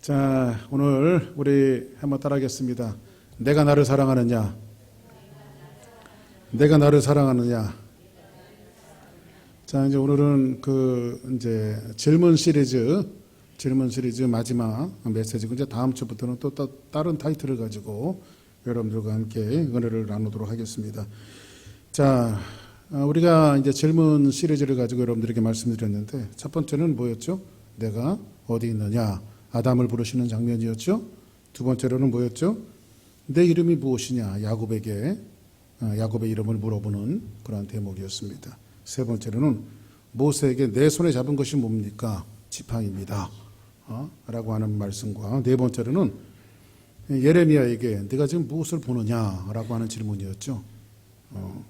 자, 오늘 우리 한번 따라하겠습니다. 내가 나를 사랑하느냐? 내가 나를 사랑하느냐? 자, 이제 오늘은 이제 질문 시리즈 마지막 메시지고, 이제 다음 주부터는 또 다른 타이틀을 가지고 여러분들과 함께 은혜를 나누도록 하겠습니다. 자, 우리가 이제 질문 시리즈를 가지고 여러분들에게 말씀드렸는데, 첫 번째는 뭐였죠? 내가 어디 있느냐? 아담을 부르시는 장면이었죠. 두 번째로는 뭐였죠? 내 이름이 무엇이냐? 야곱의 이름을 물어보는 그러한 대목이었습니다. 세 번째로는 모세에게 내 손에 잡은 것이 뭡니까? 지팡이입니다. 라고 하는 말씀과, 네 번째로는 예레미야에게 네가 지금 무엇을 보느냐? 라고 하는 질문이었죠.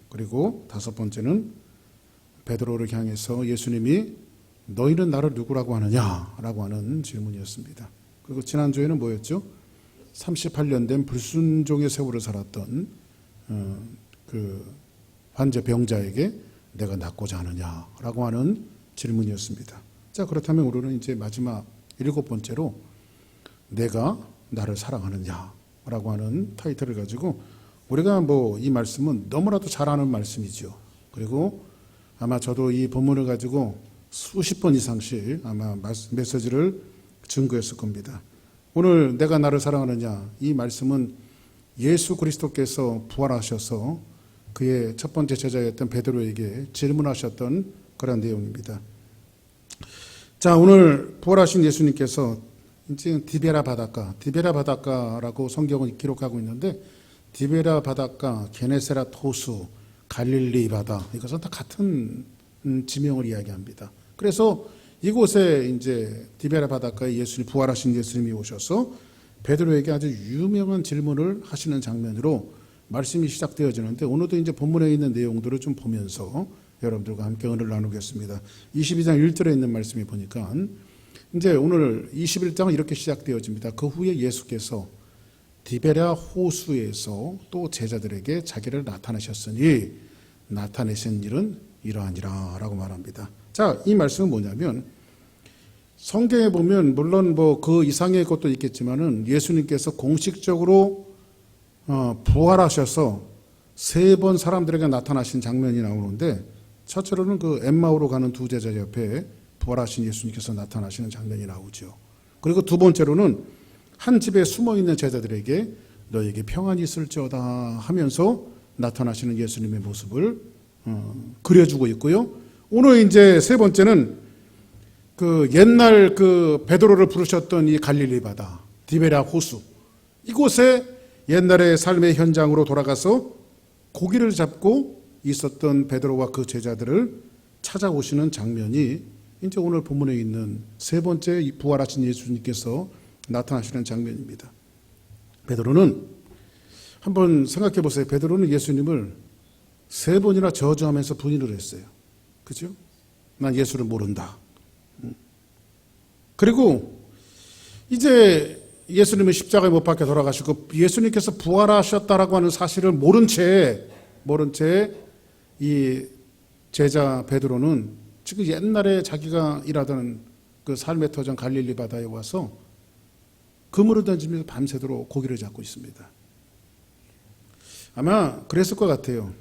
그리고 다섯 번째는 베드로를 향해서 예수님이 너희는 나를 누구라고 하느냐? 라고 하는 질문이었습니다. 그리고 지난주에는 뭐였죠? 38년 된 불순종의 세월을 살았던 그 환자 병자에게 내가 낫고자 하느냐? 라고 하는 질문이었습니다. 자, 그렇다면 우리는 이제 마지막 일곱 번째로 내가 나를 사랑하느냐? 라고 하는 타이틀을 가지고, 우리가 이 말씀은 너무나도 잘 아는 말씀이죠. 그리고 아마 저도 이 본문을 가지고 수십 번 이상씩 아마 메시지를 증거했을 겁니다. 오늘 내가 나를 사랑하느냐, 이 말씀은 예수 그리스도께서 부활하셔서 그의 첫 번째 제자였던 베드로에게 질문하셨던 그런 내용입니다. 자, 오늘 부활하신 예수님께서 이제 디베라 바닷가라고 성경은 기록하고 있는데, 디베라 바닷가, 게네사렛 호수, 갈릴리 바다, 이것은 다 같은 지명을 이야기합니다. 그래서 이곳에 이제 디베라 바닷가에 부활하신 예수님이 오셔서 베드로에게 아주 유명한 질문을 하시는 장면으로 말씀이 시작되어지는데, 오늘도 이제 본문에 있는 내용들을 좀 보면서 여러분들과 함께 은혜를 나누겠습니다. 22장 1절에 있는 말씀이 보니까 이제 오늘 21장은 이렇게 시작되어집니다. 그 후에 예수께서 디베라 호수에서 또 제자들에게 자기를 나타내셨으니 나타내신 일은 이러하니라 라고 말합니다. 자, 이 말씀은 뭐냐면, 성경에 보면 물론 그 이상의 것도 있겠지만은 예수님께서 공식적으로 부활하셔서 세 번 사람들에게 나타나신 장면이 나오는데, 첫째로는 그 엠마오로 가는 두 제자 옆에 부활하신 예수님께서 나타나시는 장면이 나오죠. 그리고 두 번째로는 한 집에 숨어있는 제자들에게 너에게 평안이 있을지어다 하면서 나타나시는 예수님의 모습을 그려주고 있고요. 오늘 이제 세 번째는 그 옛날 그 베드로를 부르셨던 이 갈릴리 바다, 디베라 호수, 이곳에 옛날의 삶의 현장으로 돌아가서 고기를 잡고 있었던 베드로와 그 제자들을 찾아오시는 장면이 이제 오늘 본문에 있는 세 번째 부활하신 예수님께서 나타나시는 장면입니다. 베드로는 한번 생각해 보세요. 베드로는 예수님을 세 번이나 저주하면서 부인을 했어요. 그죠? 난 예수를 모른다. 그리고 이제 예수님은 십자가에 못 박혀 돌아가시고 예수님께서 부활하셨다라고 하는 사실을 모른 채 이 제자 베드로는 지금 옛날에 자기가 일하던 그 삶의 터전 갈릴리 바다에 와서 그물을 던지면서 밤새도록 고기를 잡고 있습니다. 아마 그랬을 것 같아요.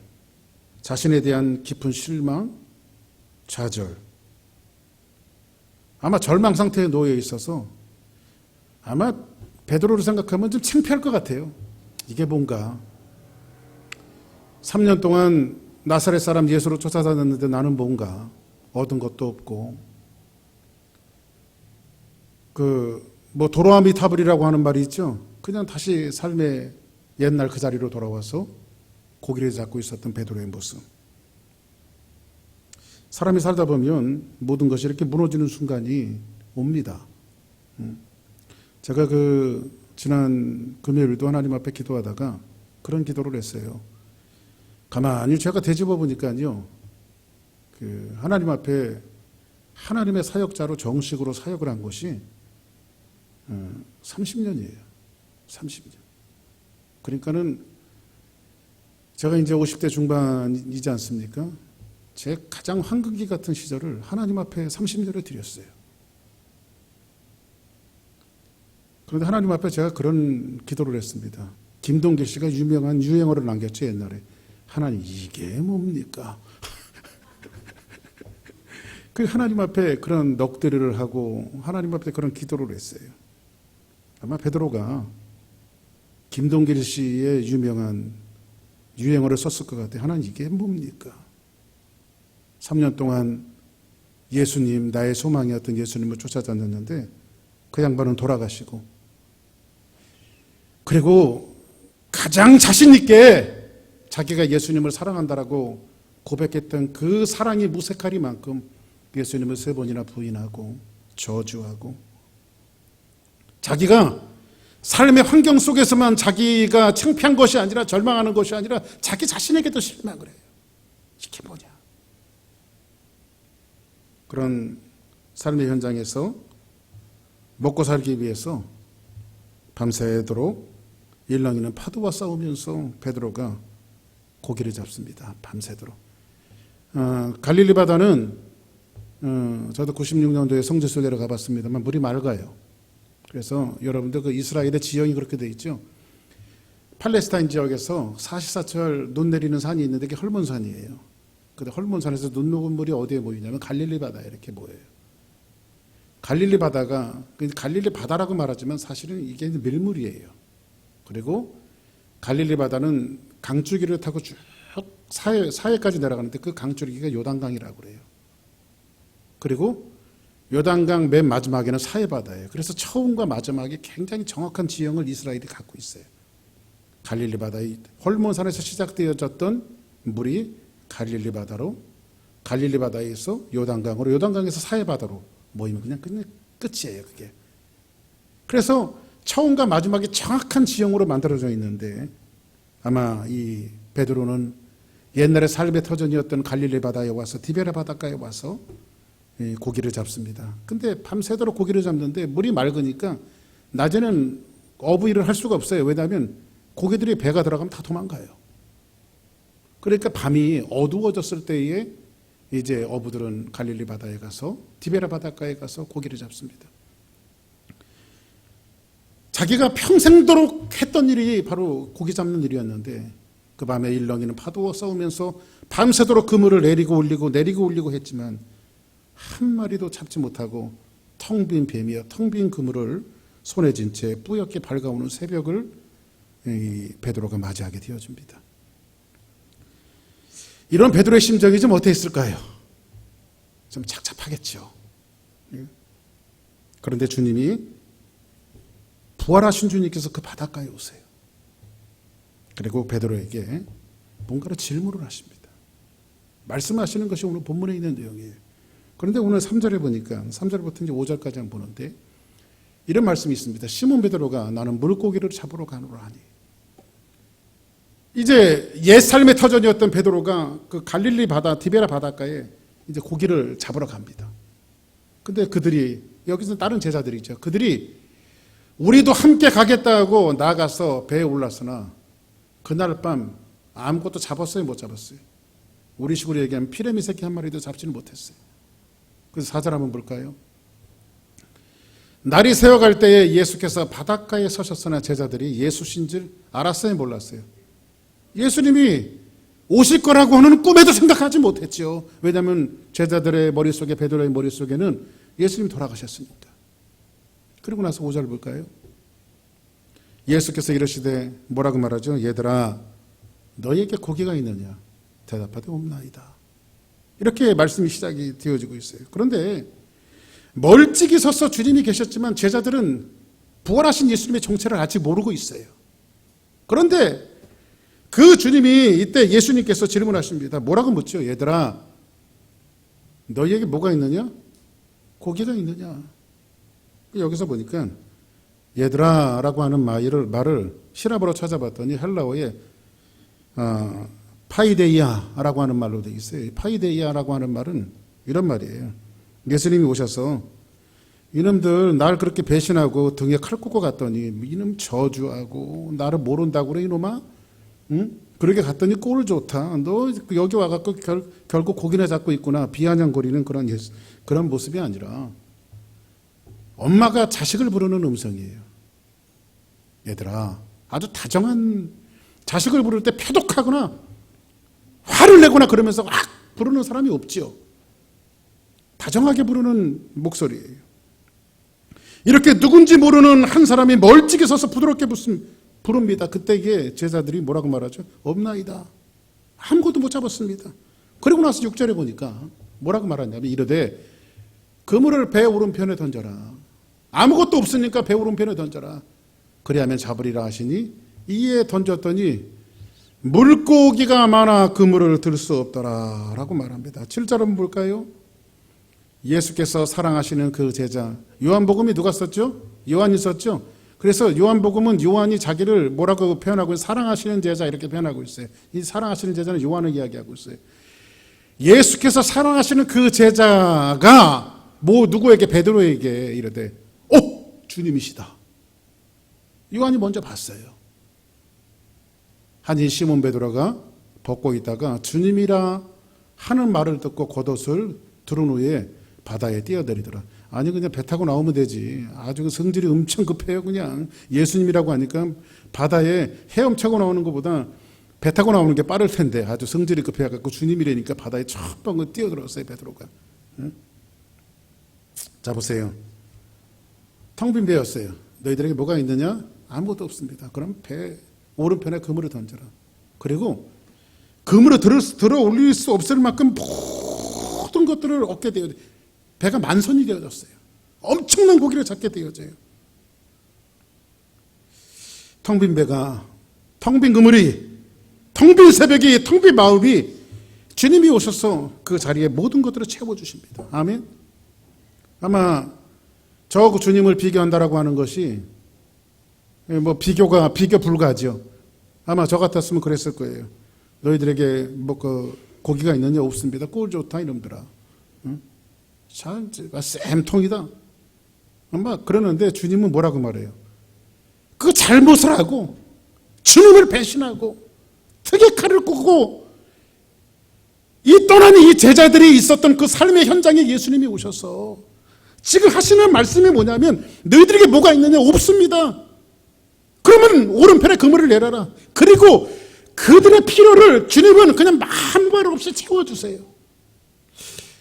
자신에 대한 깊은 실망, 좌절, 아마 절망 상태에 놓여 있어서 아마 베드로를 생각하면 좀 창피할 것 같아요. 이게 뭔가 3년 동안 나사렛 사람 예수로 쫓아다녔는데 나는 뭔가 얻은 것도 없고, 도로아미 타블이라고 하는 말이 있죠. 그냥 다시 삶의 옛날 그 자리로 돌아와서 고기를 잡고 있었던 베드로의 모습. 사람이 살다 보면 모든 것이 이렇게 무너지는 순간이 옵니다. 제가 지난 금요일도 하나님 앞에 기도하다가 그런 기도를 했어요. 가만히 제가 되짚어 보니까요, 하나님 앞에 하나님의 사역자로 정식으로 사역을 한 것이 30년이에요. 30년. 그러니까는 제가 이제 50대 중반이지 않습니까? 제 가장 황금기 같은 시절을 하나님 앞에 30년을 드렸어요. 그런데 하나님 앞에 제가 그런 기도를 했습니다. 김동길 씨가 유명한 유행어를 남겼죠, 옛날에. 하나님, 이게 뭡니까? 그 하나님 앞에 그런 넋두리를 하고 하나님 앞에 그런 기도를 했어요. 아마 베드로가 김동길 씨의 유명한 유행어를 썼을 것 같아요. 하나님, 이게 뭡니까? 3년 동안 예수님, 나의 소망이었던 예수님을 쫓아다녔는데 그 양반은 돌아가시고, 그리고 가장 자신 있게 자기가 예수님을 사랑한다라고 고백했던 그 사랑이 무색하리만큼 예수님을 3번이나 부인하고 저주하고, 자기가 삶의 환경 속에서만 자기가 창피한 것이 아니라 절망하는 것이 아니라 자기 자신에게도 실망을 해요. 이게 뭐냐? 그런 삶의 현장에서 먹고 살기 위해서 밤새도록 일렁이는 파도와 싸우면서 베드로가 고기를 잡습니다. 밤새도록. 갈릴리 바다는 저도 96년도에 성지순례를 내려가봤습니다만 물이 맑아요. 그래서 여러분들 그 이스라엘의 지형이 그렇게 돼 있죠. 팔레스타인 지역에서 사시사철 눈 내리는 산이 있는데 그게 헐몬산이에요. 근데 헐몬산에서 눈 녹은 물이 어디에 모이냐면 갈릴리 바다에 이렇게 모여요. 갈릴리 바다가, 갈릴리 바다라고 말하지만 사실은 이게 밀물이에요. 그리고 갈릴리 바다는 강줄기를 타고 쭉 사해까지 내려가는데 그 강줄기가 요단강이라고 그래요. 그리고 요단강 맨 마지막에는 사해바다예요. 그래서 처음과 마지막에 굉장히 정확한 지형을 이스라엘이 갖고 있어요. 갈릴리 바다의 헐몬산에서 시작되어졌던 물이 갈릴리 바다로, 갈릴리 바다에서 요단강으로, 요단강에서 사해바다로 모이면 그냥 끝이에요, 그게. 그래서 처음과 마지막에 정확한 지형으로 만들어져 있는데, 아마 이 베드로는 옛날에 삶의 터전이었던 갈릴리 바다에 와서, 디베라 바닷가에 와서 고기를 잡습니다. 근데 밤새도록 고기를 잡는데 물이 맑으니까 낮에는 어부일을 할 수가 없어요. 왜냐하면 고기들이 배가 들어가면 다 도망가요. 그러니까 밤이 어두워졌을 때에 이제 어부들은 갈릴리 바다에 가서, 디베라 바닷가에 가서 고기를 잡습니다. 자기가 평생도록 했던 일이 바로 고기 잡는 일이었는데, 그 밤에 일렁이는 파도와 싸우면서 밤새도록 그물을 내리고 올리고 내리고 올리고 했지만 한 마리도 잡지 못하고 텅 빈 뱀이여 텅 빈 그물을 손에 쥔 채 뿌옇게 밝아오는 새벽을 베드로가 맞이하게 되어집니다. 이런 베드로의 심정이 좀 어땠을까요? 좀 착잡하겠죠. 그런데 주님이, 부활하신 주님께서 그 바닷가에 오세요. 그리고 베드로에게 뭔가를 질문을 하십니다. 말씀하시는 것이 오늘 본문에 있는 내용이에요. 그런데 오늘 3절에 보니까 3절부터 이제 5절까지 한번 보는데 이런 말씀이 있습니다. 시몬 베드로가 나는 물고기를 잡으러 가노라 하니. 이제 옛 삶의 터전이었던 베드로가 그 갈릴리 바다, 디베라 바닷가에 이제 고기를 잡으러 갑니다. 근데 그들이, 여기서 다른 제자들이죠. 그들이 우리도 함께 가겠다고 나가서 배에 올랐으나 그날 밤 아무것도 잡았어요, 못 잡았어요? 우리 식으로 얘기하면 피레미 새끼 한 마리도 잡지는 못했어요. 그래서 4절 한번 볼까요? 날이 새어갈 때에 예수께서 바닷가에 서셨으나 제자들이 예수신 줄 알았어요, 몰랐어요? 예수님이 오실 거라고 하는 꿈에도 생각하지 못했죠. 왜냐하면 제자들의 머릿속에, 베드로의 머릿속에는 예수님이 돌아가셨으니까. 그리고 나서 5절 볼까요? 예수께서 이르시되 뭐라고 말하죠? 얘들아, 너희에게 고기가 있느냐? 대답하되 없나이다. 이렇게 말씀이 시작이 되어지고 있어요. 그런데 멀찍이 서서 주님이 계셨지만 제자들은 부활하신 예수님의 정체를 아직 모르고 있어요. 그런데 그 주님이 이때 예수님께서 질문하십니다. 뭐라고 묻죠? 얘들아, 너희에게 뭐가 있느냐? 고기가 있느냐? 여기서 보니까 얘들아 라고 하는 말을 시라버로 찾아봤더니 헬라어에 파이데이아라고 하는 말로 되어 있어요. 파이데이아라고 하는 말은 이런 말이에요. 예수님이 오셔서 이놈들 날 그렇게 배신하고 등에 칼 꽂고 갔더니 이놈 저주하고 나를 모른다고 그래 이놈아? 응? 그렇게 갔더니 꼴 좋다. 너 여기 와갖고 결국 고기나 잡고 있구나. 비아냥거리는 그런 모습이 아니라 엄마가 자식을 부르는 음성이에요. 얘들아, 아주 다정한 자식을 부를 때 표독하거나 화를 내거나 그러면서 막 부르는 사람이 없지요. 다정하게 부르는 목소리예요. 이렇게 누군지 모르는 한 사람이 멀찍이 서서 부드럽게 부릅니다. 그때 이게 제자들이 뭐라고 말하죠? 없나이다. 아무것도 못 잡았습니다. 그리고 나서 6절에 보니까 뭐라고 말하냐면 이르되 그물을 배 오른편에 던져라. 아무것도 없으니까 배 오른편에 던져라. 그리하면 잡으리라 하시니 이에 던졌더니 물고기가 많아 그물을 들 수 없더라 라고 말합니다. 7절 한번 볼까요? 예수께서 사랑하시는 그 제자, 요한복음이 누가 썼죠? 요한이 썼죠? 그래서 요한복음은 요한이 자기를 뭐라고 표현하고 있어요? 사랑하시는 제자 이렇게 표현하고 있어요. 이 사랑하시는 제자는 요한을 이야기하고 있어요. 예수께서 사랑하시는 그 제자가 누구에게? 베드로에게 이르되 주님이시다. 요한이 먼저 봤어요. 하니 시몬 베드로가 벗고 있다가 주님이라 하는 말을 듣고 겉옷을 두른 후에 바다에 뛰어내리더라. 아니 그냥 배 타고 나오면 되지. 아주 성질이 엄청 급해요. 그냥 예수님이라고 하니까 바다에 헤엄치고 나오는 것보다 배 타고 나오는 게 빠를 텐데 아주 성질이 급해갖고 주님이라니까 바다에 첫 방울 뛰어들었어요. 베드로가. 응? 자 보세요. 텅 빈 배였어요. 너희들에게 뭐가 있느냐? 아무것도 없습니다. 그럼 배 오른편에 그물을 던져라. 그리고 그물을 들어 올릴 수 없을 만큼 모든 것들을 얻게 되어 배가 만선이 되어졌어요. 엄청난 고기를 잡게 되어져요. 텅 빈 배가, 텅 빈 그물이, 텅 빈 새벽이, 텅 빈 마음이 주님이 오셔서 그 자리에 모든 것들을 채워주십니다. 아멘. 아마 저 주님을 비교한다라고 하는 것이 비교 불가하죠. 아마 저 같았으면 그랬을 거예요. 너희들에게 고기가 있느냐? 없습니다. 꿀 좋다 이놈들아. 응? 참 쌤통이다. 아마 그러는데 주님은 뭐라고 말해요? 그 잘못을 하고 주님을 배신하고 특의 칼을 꽂고 이 떠나는 이 제자들이 있었던 그 삶의 현장에 예수님이 오셔서 지금 하시는 말씀이 뭐냐면 너희들에게 뭐가 있느냐? 없습니다. 그러면 오른편에 그물을 내려라. 그리고 그들의 필요를 주님은 그냥 아무 말 없이 채워주세요.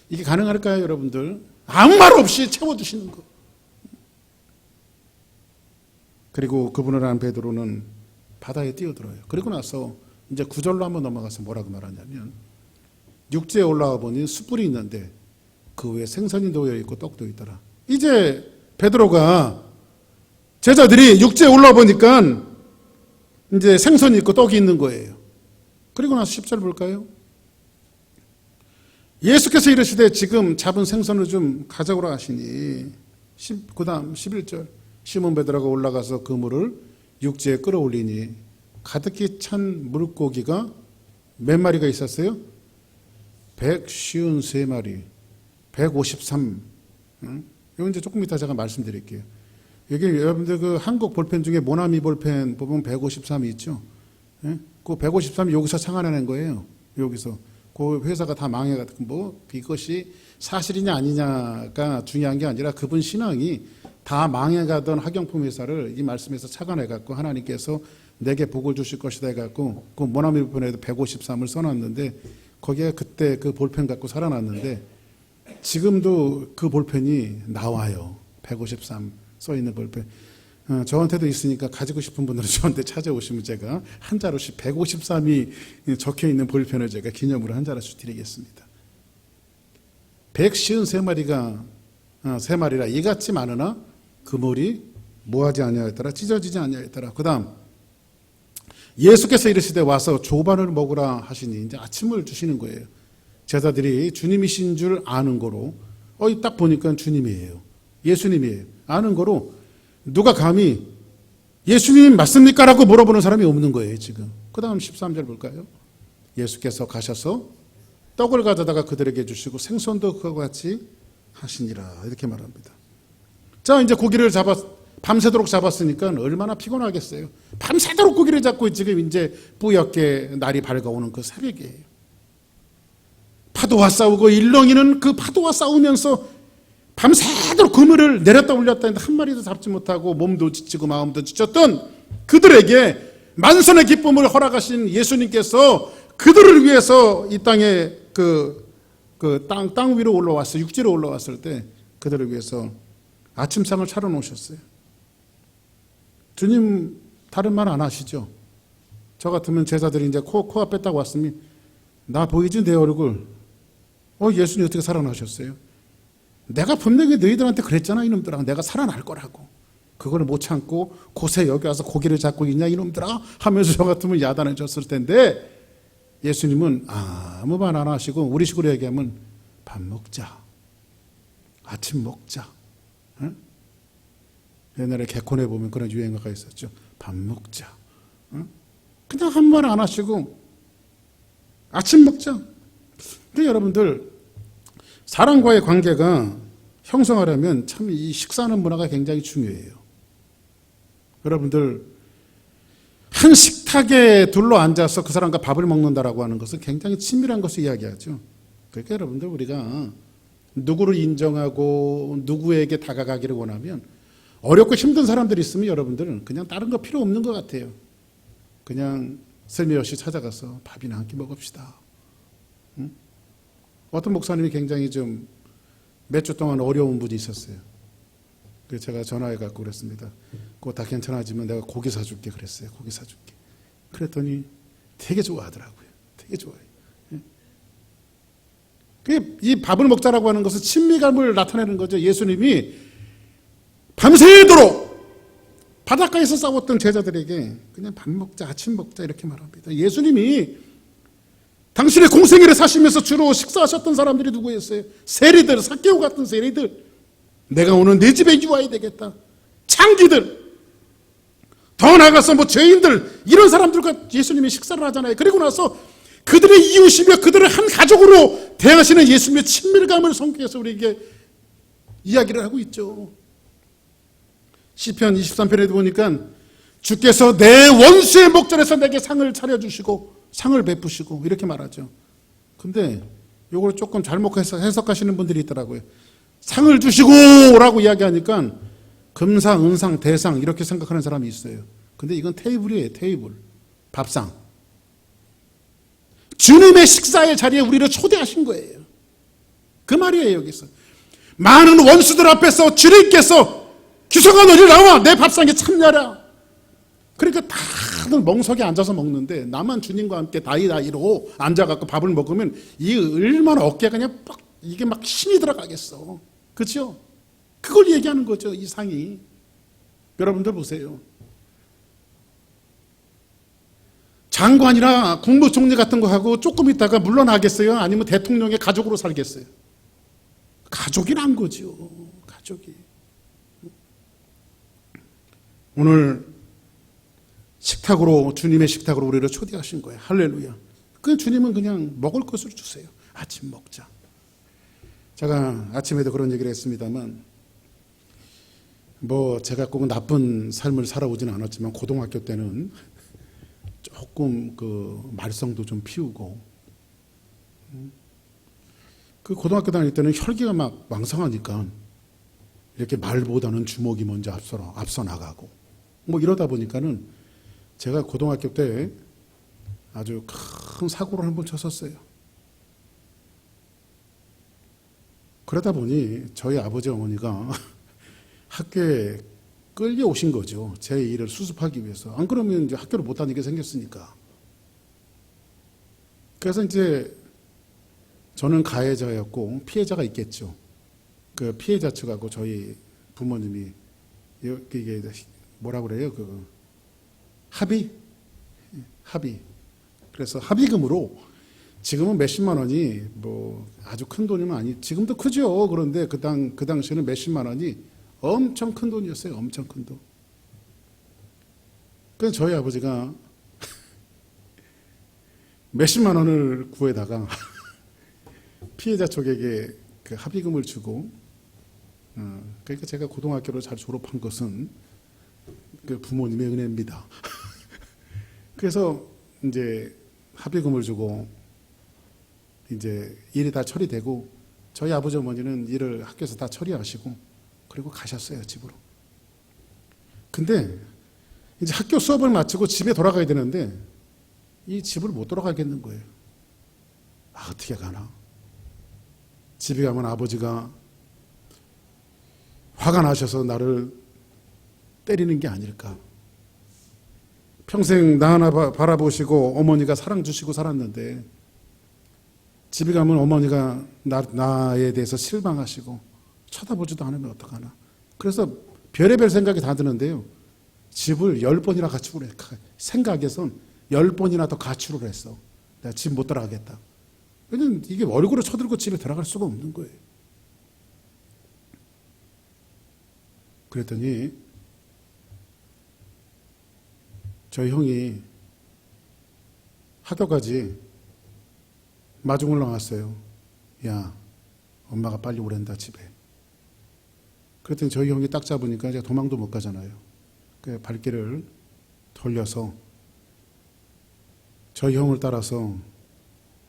이게 가능할까요, 여러분들? 아무 말 없이 채워주시는 거. 그리고 그분을 안 베드로는 바다에 뛰어들어요. 그리고 나서 이제 9절로 한번 넘어가서 뭐라고 말하냐면 육지에 올라와 보니 숯불이 있는데 그 위에 생선이 놓여 있고 떡도 있더라. 이제 베드로가 제자들이 육지에 올라와 보니까 이제 생선이 있고 떡이 있는 거예요. 그리고 나서 10절 볼까요? 예수께서 이르시되 지금 잡은 생선을 좀 가져오라 하시니 그 다음 11절 시몬 베드로가 올라가서 그물을 육지에 끌어올리니 가득히 찬 물고기가 몇 마리가 있었어요? 153마리 153. 이거 이제 조금 이따 제가 말씀드릴게요. 여기 여러분들 그 한국 볼펜 중에 모나미 볼펜 보면 153이 있죠. 예? 그 153이 여기서 창안해낸 거예요. 여기서. 그 회사가 다 망해가지고 이것이 사실이냐 아니냐가 중요한 게 아니라 그분 신앙이 다 망해가던 학용품 회사를 이 말씀에서 착안해갖고 하나님께서 내게 복을 주실 것이다 해갖고 그 모나미 볼펜에도 153을 써놨는데 거기에 그때 그 볼펜 갖고 살아났는데 지금도 그 볼펜이 나와요. 153 써있는 볼펜. 저한테도 있으니까 가지고 싶은 분들은 저한테 찾아오시면 제가 한 자루씩 153이 적혀있는 볼펜을 제가 기념으로 한 자루씩 드리겠습니다. 153마리가 3마리라 이같이 많으나 그물이 뭐하지 아니하였더라? 찢어지지 아니하였더라. 그 다음 예수께서 이르시되 와서 조반을 먹으라 하시니 이제 아침을 주시는 거예요. 제자들이 주님이신 줄 아는 거로 딱 보니까 주님이에요. 예수님이에요. 아는 거로 누가 감히 예수님 맞습니까? 라고 물어보는 사람이 없는 거예요. 지금. 그 다음 13절 볼까요? 예수께서 가셔서 떡을 가져다가 그들에게 주시고 생선도 그와 같이 하시니라 이렇게 말합니다. 자 이제 고기를 밤새도록 잡았으니까 얼마나 피곤하겠어요. 밤새도록 고기를 잡고 지금 이제 뿌옇게 날이 밝아오는 그 새벽이에요. 파도와 싸우고 일렁이는 그 파도와 싸우면서 밤새도록 그물을 내렸다 올렸다 했는데 한 마리도 잡지 못하고 몸도 지치고 마음도 지쳤던 그들에게 만선의 기쁨을 허락하신 예수님께서 그들을 위해서 이 땅에 땅 위로 올라왔어요. 육지로 올라왔을 때 그들을 위해서 아침상을 차려놓으셨어요. 주님 다른 말 안 하시죠? 저 같으면 제자들이 이제 코앞에 딱 왔으면 나 보이지 내 얼굴. 예수님 어떻게 살아나셨어요? 내가 분명히 너희들한테 그랬잖아 이놈들아. 내가 살아날 거라고. 그걸 못 참고 곳에 여기 와서 고기를 잡고 있냐 이놈들아 하면서 저 같으면 야단을 쳤을 텐데 예수님은 아무 말 안 하시고 우리식으로 얘기하면 밥 먹자. 아침 먹자. 응? 옛날에 개콘에 보면 그런 유행어가 있었죠. 밥 먹자. 응? 그냥 한 말 안 하시고 아침 먹자. 근데 여러분들 사람과의 관계가 형성하려면 참 이 식사하는 문화가 굉장히 중요해요. 여러분들 한 식탁에 둘러 앉아서 그 사람과 밥을 먹는다라고 하는 것은 굉장히 친밀한 것을 이야기하죠. 그러니까 여러분들 우리가 누구를 인정하고 누구에게 다가가기를 원하면 어렵고 힘든 사람들이 있으면 여러분들은 그냥 다른 거 필요 없는 것 같아요. 그냥 슬며시 찾아가서 밥이나 한 끼 먹읍시다. 응? 어떤 목사님이 굉장히 좀 몇 주 동안 어려운 분이 있었어요. 그래서 제가 전화해 갖고 그랬습니다. 그거 다 괜찮아지면 내가 고기 사줄게 그랬어요. 고기 사줄게. 그랬더니 되게 좋아하더라고요. 되게 좋아해요. 이 밥을 먹자라고 하는 것은 친밀감을 나타내는 거죠. 예수님이 밤새도록 바닷가에서 싸웠던 제자들에게 그냥 밥 먹자, 아침 먹자 이렇게 말합니다. 예수님이 당신의 공생애를 사시면서 주로 식사하셨던 사람들이 누구였어요? 세리들, 삭개오 같은 세리들. 내가 오늘 내 집에 유아야 되겠다. 창기들. 더 나아가서 죄인들 이런 사람들과 예수님이 식사를 하잖아요. 그리고 나서 그들의 이웃이며 그들을 한 가족으로 대하시는 예수님의 친밀감을 성경에서 우리에게 이야기를 하고 있죠. 시편 23편에도 보니까 주께서 내 원수의 목전에서 내게 상을 차려주시고 상을 베푸시고 이렇게 말하죠. 근데 이걸 조금 잘못 해석하시는 분들이 있더라고요. 상을 주시고 라고 이야기하니까 금상, 은상, 대상 이렇게 생각하는 사람이 있어요. 근데 이건 테이블이에요. 테이블. 밥상. 주님의 식사의 자리에 우리를 초대하신 거예요. 그 말이에요. 여기서 많은 원수들 앞에서 주님께서 기성아 너희 나와 내 밥상에 참여하라. 그러니까 다들 멍석에 앉아서 먹는데 나만 주님과 함께 다이다이로 앉아갖고 밥을 먹으면 이 얼마나 어깨가 그냥 이게 막 힘이 들어가겠어. 그렇죠? 그걸 얘기하는 거죠. 이 상이. 여러분들 보세요. 장관이나 국무총리 같은 거 하고 조금 있다가 물러나겠어요? 아니면 대통령의 가족으로 살겠어요? 가족이 난 거죠. 가족이. 오늘 식탁으로 주님의 식탁으로 우리를 초대하신 거예요. 할렐루야. 그 주님은 그냥 먹을 것을 주세요. 아침 먹자. 제가 아침에도 그런 얘기를 했습니다만 제가 꼭 나쁜 삶을 살아오지는 않았지만 고등학교 때는 조금 말썽도 좀 피우고 그 고등학교 다닐 때는 혈기가 막 왕성하니까 이렇게 말보다는 주먹이 먼저 앞서 나가고 이러다 보니까는 제가 고등학교 때 아주 큰 사고를 한번 쳤었어요. 그러다 보니 저희 아버지 어머니가 학교에 끌려오신 거죠. 제 일을 수습하기 위해서. 안 그러면 이제 학교를 못 다니게 생겼으니까. 그래서 이제 저는 가해자였고 피해자가 있겠죠. 그 피해자 측하고 저희 부모님이 이게 뭐라고 그래요? 합의. 그래서 합의금으로 지금은 몇십만 원이 아주 큰 돈이면 지금도 크죠. 그런데 그 당시에는 몇십만 원이 엄청 큰 돈이었어요. 엄청 큰 돈. 그래서 저희 아버지가 몇십만 원을 구해다가 피해자 쪽에게 그 합의금을 주고 그러니까 제가 고등학교를 잘 졸업한 것은 그 부모님의 은혜입니다. 그래서 이제 합의금을 주고 이제 일이 다 처리되고 저희 아버지 어머니는 일을 학교에서 다 처리하시고 그리고 가셨어요, 집으로. 근데 이제 학교 수업을 마치고 집에 돌아가야 되는데 이 집을 못 돌아가겠는 거예요. 아, 어떻게 가나? 집에 가면 아버지가 화가 나셔서 나를 때리는 게 아닐까. 평생 나 하나 바라보시고 어머니가 사랑 주시고 살았는데 집에 가면 어머니가 나에 대해서 실망하시고 쳐다보지도 않으면 어떡하나. 그래서 별의별 생각이 다 드는데요. 집을 10번이나 가축을 해. 생각에선 10번이나 더 가축을 했어. 내가 집 못 들어가겠다. 왜냐면 이게 얼굴을 쳐들고 집에 들어갈 수가 없는 거예요. 그랬더니 저희 형이 학교까지 마중을 나왔어요. 야, 엄마가 빨리 오랜다 집에. 그랬더니 저희 형이 딱 잡으니까 제가 도망도 못 가잖아요. 그 발길을 돌려서 저희 형을 따라서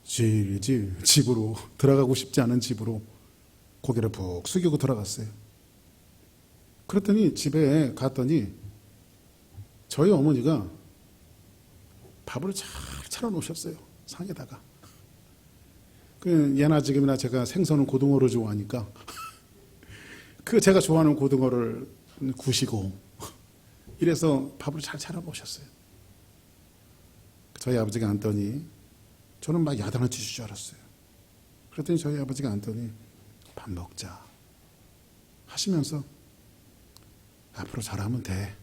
질질 집으로, 들어가고 싶지 않은 집으로 고개를 푹 숙이고 들어갔어요. 그랬더니 집에 갔더니 저희 어머니가 밥을 잘 차려놓으셨어요. 상에다가. 예나 지금이나 제가 생선은 고등어를 좋아하니까 그 제가 좋아하는 고등어를 구시고 이래서 밥을 잘 차려놓으셨어요. 저희 아버지가 앉더니 저는 막 야단을 치실 줄 알았어요. 그랬더니 저희 아버지가 앉더니 밥 먹자 하시면서 앞으로 잘하면 돼.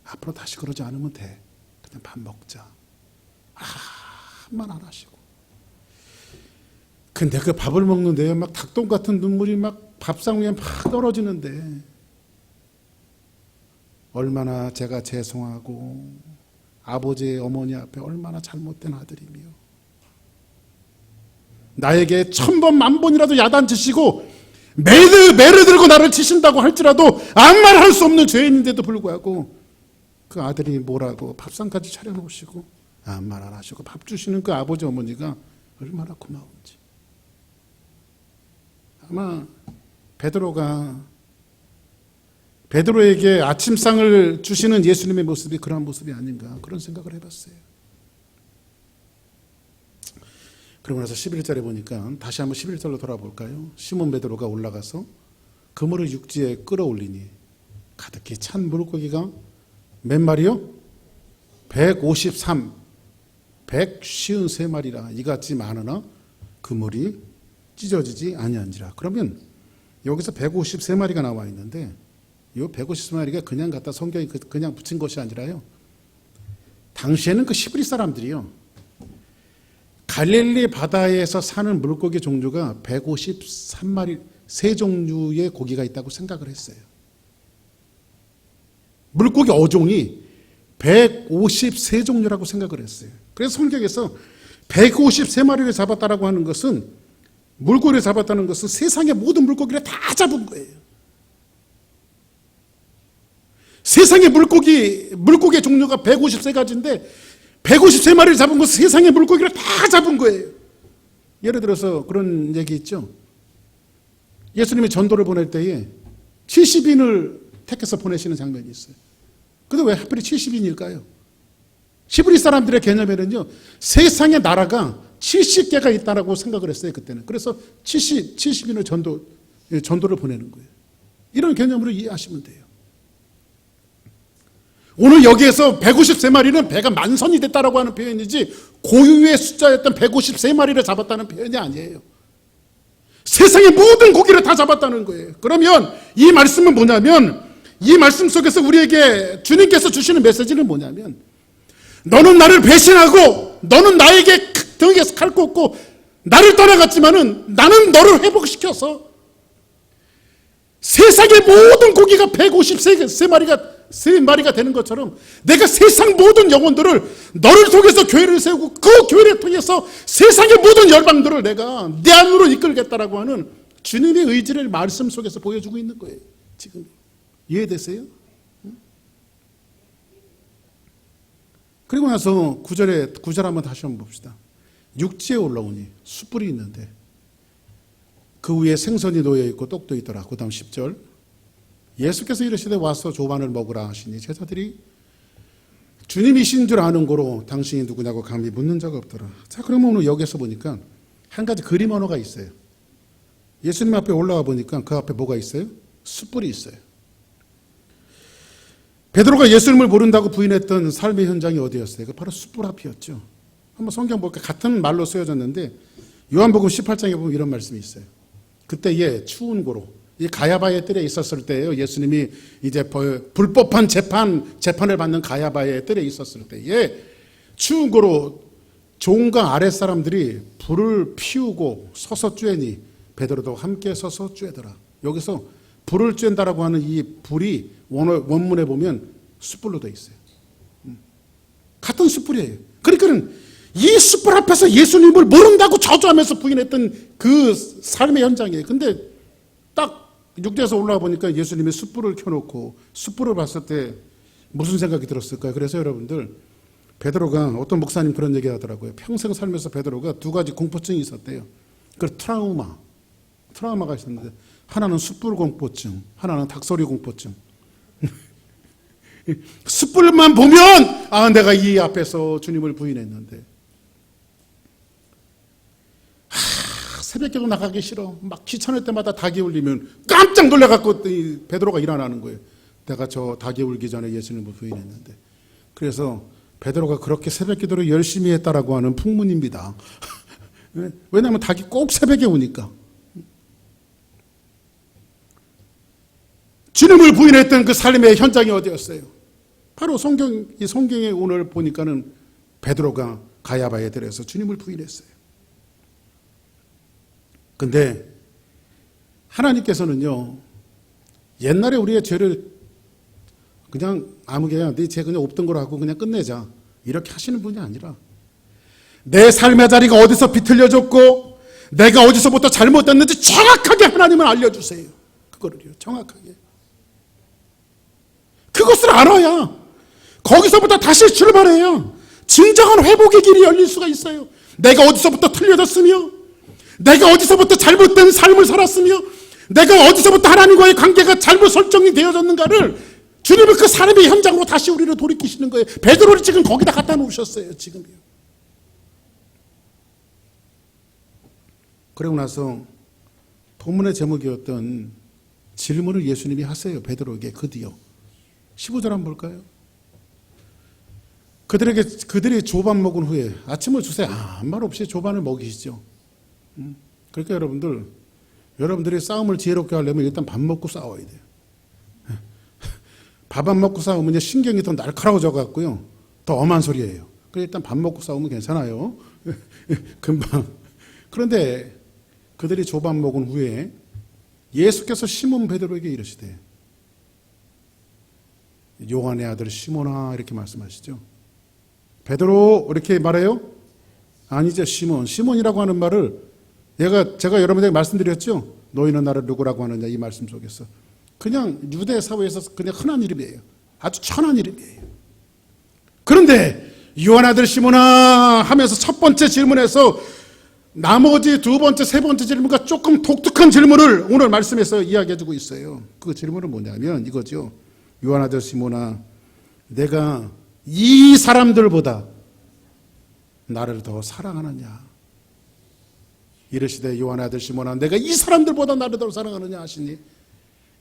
앞으로 다시 그러지 않으면 돼. 그냥 밥 먹자. 한말 안 하시고. 근데 그 밥을 먹는데 막 닭똥 같은 눈물이 막 밥상 위에 막 떨어지는데 얼마나 제가 죄송하고 아버지의 어머니 앞에 얼마나 잘못된 아들이며 나에게 1000번 만번이라도 야단치시고 매를 들고 나를 치신다고 할지라도 아무 말 할 수 없는 죄인인데도 불구하고 그 아들이 뭐라고 밥상까지 차려놓으시고 아무 말 안 하시고 밥 주시는 그 아버지 어머니가 얼마나 고마운지. 아마 베드로에게 아침상을 주시는 예수님의 모습이 그런 모습이 아닌가 그런 생각을 해봤어요. 그러고 나서 11절에 보니까 다시 한번 11절로 돌아볼까요? 시몬 베드로가 올라가서 그물을 육지에 끌어올리니 가득히 찬 물고기가 몇 마리요? 153마리라 이같이 많으나 그물이 찢어지지 아니한지라. 그러면 여기서 153마리가 나와 있는데 이 153마리가 그냥 갖다 성경에 그냥 붙인 것이 아니라요. 당시에는 그 히브리 사람들이요. 갈릴리 바다에서 사는 물고기 종류가 153마리, 세 종류의 고기가 있다고 생각을 했어요. 물고기 어종이 153종류라고 생각을 했어요. 그래서 성경에서 153마리를 잡았다라고 하는 것은 물고기를 잡았다는 것은 세상의 모든 물고기를 다 잡은 거예요. 세상의 물고기의 종류가 153가지인데 153마리를 잡은 것은 세상의 물고기를 다 잡은 거예요. 예를 들어서 그런 얘기 있죠. 예수님이 전도를 보낼 때에 70인을 택해서 보내시는 장면이 있어요. 근데 왜 하필 70인일까요? 히브리 사람들의 개념에는요, 세상의 나라가 70개가 있다라고 생각을 했어요, 그때는. 그래서 70인을 전도를 보내는 거예요. 이런 개념으로 이해하시면 돼요. 오늘 여기에서 153마리는 배가 만선이 됐다라고 하는 표현이지 고유의 숫자였던 153마리를 잡았다는 표현이 아니에요. 세상의 모든 고기를 다 잡았다는 거예요. 그러면 이 말씀은 뭐냐면, 이 말씀 속에서 우리에게 주님께서 주시는 메시지는 뭐냐면, 너는 나를 배신하고 너는 나에게 등에서 칼 꽂고 나를 떠나갔지만은 나는 너를 회복시켜서 세상의 모든 고기가 153마리가 되는 것처럼 내가 세상 모든 영혼들을 너를 통해서 교회를 세우고 그 교회를 통해서 세상의 모든 열방들을 내가 내 안으로 이끌겠다라고 하는 주님의 의지를 말씀 속에서 보여주고 있는 거예요. 지금 이해되세요? 그리고 나서 9절 한번 다시 한번 봅시다. 육지에 올라오니 숯불이 있는데 그 위에 생선이 놓여 있고 떡도 있더라. 그 다음 10절 예수께서 이르시되 와서 조반을 먹으라 하시니 제자들이 주님이신 줄 아는 거로 당신이 누구냐고 감히 묻는 자가 없더라. 자, 그러면 오늘 여기서 보니까 한 가지 그림 언어가 있어요. 예수님 앞에 올라와 보니까 그 앞에 뭐가 있어요? 숯불이 있어요. 베드로가 예수님을 모른다고 부인했던 삶의 현장이 어디였어요? 그 바로 숯불 앞이었죠. 한번 성경 볼까? 같은 말로 쓰여졌는데 요한복음 18장에 보면 이런 말씀이 있어요. 그때에 추운 고로, 이 가야바의 뜰에 있었을 때예요. 예수님이 이제 불법한 재판을 받는 가야바의 뜰에 있었을 때에 추운 고로 종과 아랫 사람들이 불을 피우고 서서 쬐니 베드로도 함께 서서 쬐더라. 여기서 불을 쬐다라고 하는 이 불이 원문에 보면 숯불로 되어 있어요. 같은 숯불이에요. 그러니까 이 숯불 앞에서 예수님을 모른다고 저주하면서 부인했던 그 삶의 현장이에요. 근데 딱 6절에서 올라와 보니까 예수님이 숯불을 켜놓고 숯불을 봤을 때 무슨 생각이 들었을까요? 그래서 여러분들, 베드로가, 어떤 목사님 그런 얘기 하더라고요. 평생 살면서 베드로가 두 가지 공포증이 있었대요. 그 트라우마가 있었는데, 하나는 숯불 공포증, 하나는 닭소리 공포증. 숯불만 보면 내가 이 앞에서 주님을 부인했는데, 새벽에 나가기 싫어. 막 귀찮을 때마다 닭이 울리면 깜짝 놀라갖고 베드로가 일어나는 거예요. 내가 저 닭이 울기 전에 예수님을 부인했는데. 그래서 베드로가 그렇게 새벽 기도를 열심히 했다라고 하는 풍문입니다. 왜냐하면 닭이 꼭 새벽에 우니까. 주님을 부인했던 그 삶의 현장이 어디였어요? 바로 성경에 오늘 보니까는 베드로가 가야바에 들어서 주님을 부인했어요. 근데 하나님께서는요, 옛날에 우리의 죄를 그냥 아무개야 네 죄 그냥 없던 거로 하고 그냥 끝내자 이렇게 하시는 분이 아니라, 내 삶의 자리가 어디서 비틀려졌고 내가 어디서부터 잘못됐는지 정확하게 하나님은 알려주세요. 그거를요, 정확하게. 그것을 알아야 거기서부터 다시 출발해야 진정한 회복의 길이 열릴 수가 있어요. 내가 어디서부터 틀려졌으며, 내가 어디서부터 잘못된 삶을 살았으며, 내가 어디서부터 하나님과의 관계가 잘못 설정이 되어졌는가를 주님은 그 삶의 현장으로 다시 우리를 돌이키시는 거예요. 베드로를 지금 거기다 갖다 놓으셨어요. 지금요. 그러고 나서 본문의 제목이었던 질문을 예수님이 하세요. 베드로에게 드디어. 15절 한번 볼까요? 그들이 조반 먹은 후에 아침을 주세요. 아무 말 없이 조반을 먹이시죠. 그러니까 여러분들이 싸움을 지혜롭게 하려면 일단 밥 먹고 싸워야 돼요. 밥 안 먹고 싸우면 신경이 더 날카로워져 갖고요, 더 엄한 소리예요. 그래서 일단 밥 먹고 싸우면 괜찮아요. 금방. 그런데 그들이 조반 먹은 후에 예수께서 시몬 베드로에게 이르시되, 요한의 아들 시몬아, 이렇게 말씀하시죠. 베드로 이렇게 말해요? 아니죠. 시몬이라고 하는 말을 제가 여러분에게 말씀드렸죠. 너희는 나를 누구라고 하느냐, 이 말씀 속에서 그냥 유대 사회에서 그냥 흔한 이름이에요. 아주 천한 이름이에요. 그런데 요한 아들 시몬아 하면서 첫 번째 질문에서 나머지 두 번째, 세 번째 질문과 조금 독특한 질문을 오늘 말씀에서 이야기해주고 있어요. 그 질문은 뭐냐면 이거죠. 요한 아들 시몬아, 내가 이 사람들보다 나를 더 사랑하느냐? 이르시되 요한 아들 시몬아, 내가 이 사람들보다 나를 더 사랑하느냐 하시니,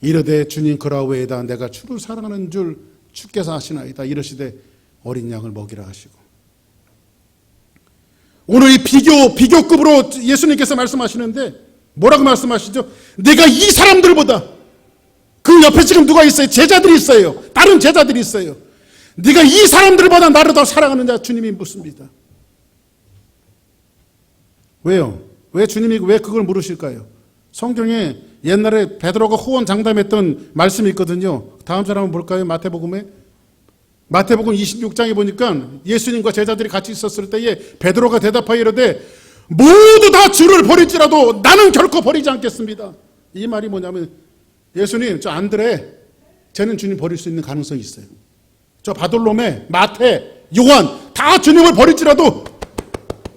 이르되 주님 그라우에다 내가 주를 사랑하는 줄 주께서 아시나이다. 이르시되 어린 양을 먹이라 하시고. 오늘 이 비교급으로 예수님께서 말씀하시는데 뭐라고 말씀하시죠? 내가 이 사람들보다, 그 옆에 지금 누가 있어요? 제자들이 있어요. 다른 제자들이 있어요. 네가 이 사람들보다 나를 더 사랑하느냐? 주님이 묻습니다. 왜요? 왜 주님이 왜 그걸 물으실까요? 성경에 옛날에 베드로가 호언장담했던 말씀이 있거든요. 다음 절 한번 볼까요? 마태복음 26장에 보니까 예수님과 제자들이 같이 있었을 때에 베드로가 대답하여 이르되 모두 다 주를 버릴지라도 나는 결코 버리지 않겠습니다. 이 말이 뭐냐면, 예수님, 저 안드레, 쟤는 주님 버릴 수 있는 가능성이 있어요. 저 바돌로메, 마태, 요한 다 주님을 버릴지라도,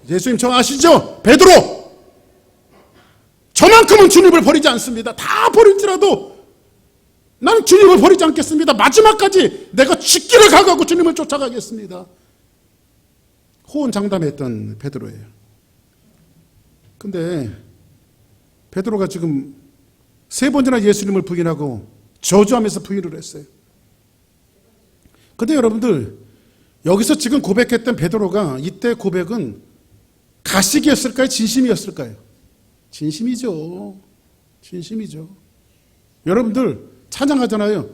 예수님 저 아시죠? 베드로, 저만큼은 주님을 버리지 않습니다. 다 버릴지라도 나는 주님을 버리지 않겠습니다. 마지막까지 내가 죽기를 각오하고 주님을 쫓아가겠습니다. 호언장담했던 베드로예요. 근데 베드로가 지금 3번이나 예수님을 부인하고 저주하면서 부인을 했어요. 근데 여러분들, 여기서 지금 고백했던 베드로가 이때 고백은 가식이었을까요? 진심이었을까요? 진심이죠. 진심이죠. 여러분들 찬양하잖아요.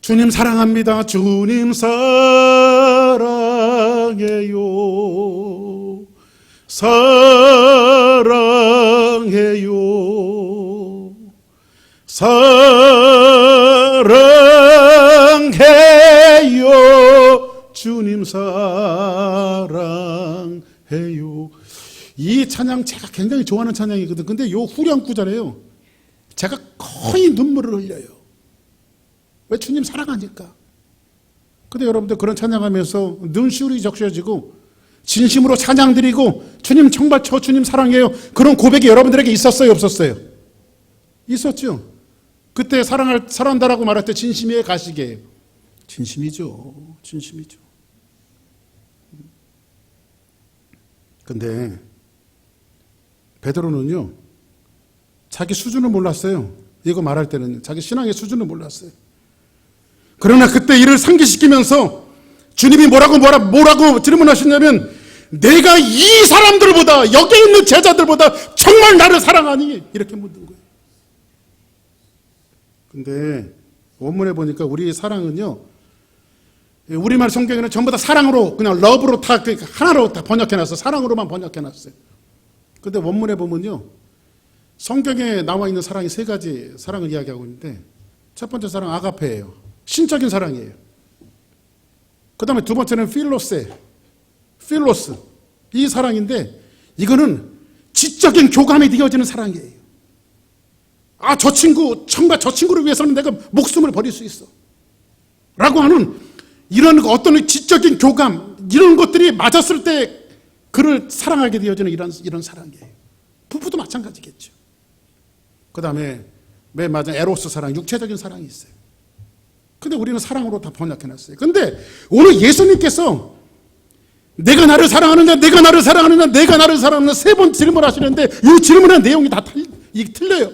주님 사랑합니다. 주님 사랑해요. 사랑해요. 사랑해요. 주님 사랑해요. 이 찬양 제가 굉장히 좋아하는 찬양이거든. 근데 요 후렴구잖아요. 제가 거의 눈물을 흘려요. 왜? 주님 사랑하니까. 근데 여러분들 그런 찬양하면서 눈시울이 적셔지고 진심으로 찬양 드리고 주님 정말 저 주님 사랑해요. 그런 고백이 여러분들에게 있었어요? 없었어요? 있었죠. 그때 사랑한다라고 말할 때 진심이에요? 가식이에요? 진심이죠. 진심이죠. 근데 베드로는요, 자기 수준을 몰랐어요. 이거 말할 때는 자기 신앙의 수준을 몰랐어요. 그러나 그때 이를 상기시키면서 주님이 뭐라고 질문하셨냐면, 내가 이 사람들보다, 여기 있는 제자들보다 정말 나를 사랑하니? 이렇게 묻는 거예요. 근데 원문에 보니까 우리 사랑은요, 우리말 성경에는 전부 다 사랑으로, 그냥 러브로 다 하나로 다 번역해놨어요. 사랑으로만 번역해놨어요. 근데 원문에 보면요, 성경에 나와 있는 사랑이 3가지 사랑을 이야기하고 있는데, 첫 번째 사랑 아가페예요. 신적인 사랑이에요. 그 다음에 두 번째는 필로스. 이 사랑인데, 이거는 지적인 교감이 되어지는 사랑이에요. 아, 저 친구, 정말 저 친구를 위해서는 내가 목숨을 버릴 수 있어. 라고 하는 이런 어떤 지적인 교감, 이런 것들이 맞았을 때 그를 사랑하게 되어지는 이런 사랑이에요. 부부도 마찬가지겠죠. 그 다음에 맨 마지막 에로스 사랑, 육체적인 사랑이 있어요. 근데 우리는 사랑으로 다 번역해놨어요. 근데 오늘 예수님께서 내가 나를 사랑하느냐, 내가 나를 사랑하느냐, 내가 나를 사랑하느냐 3번 질문하시는데 이 질문의 내용이 다 틀려요.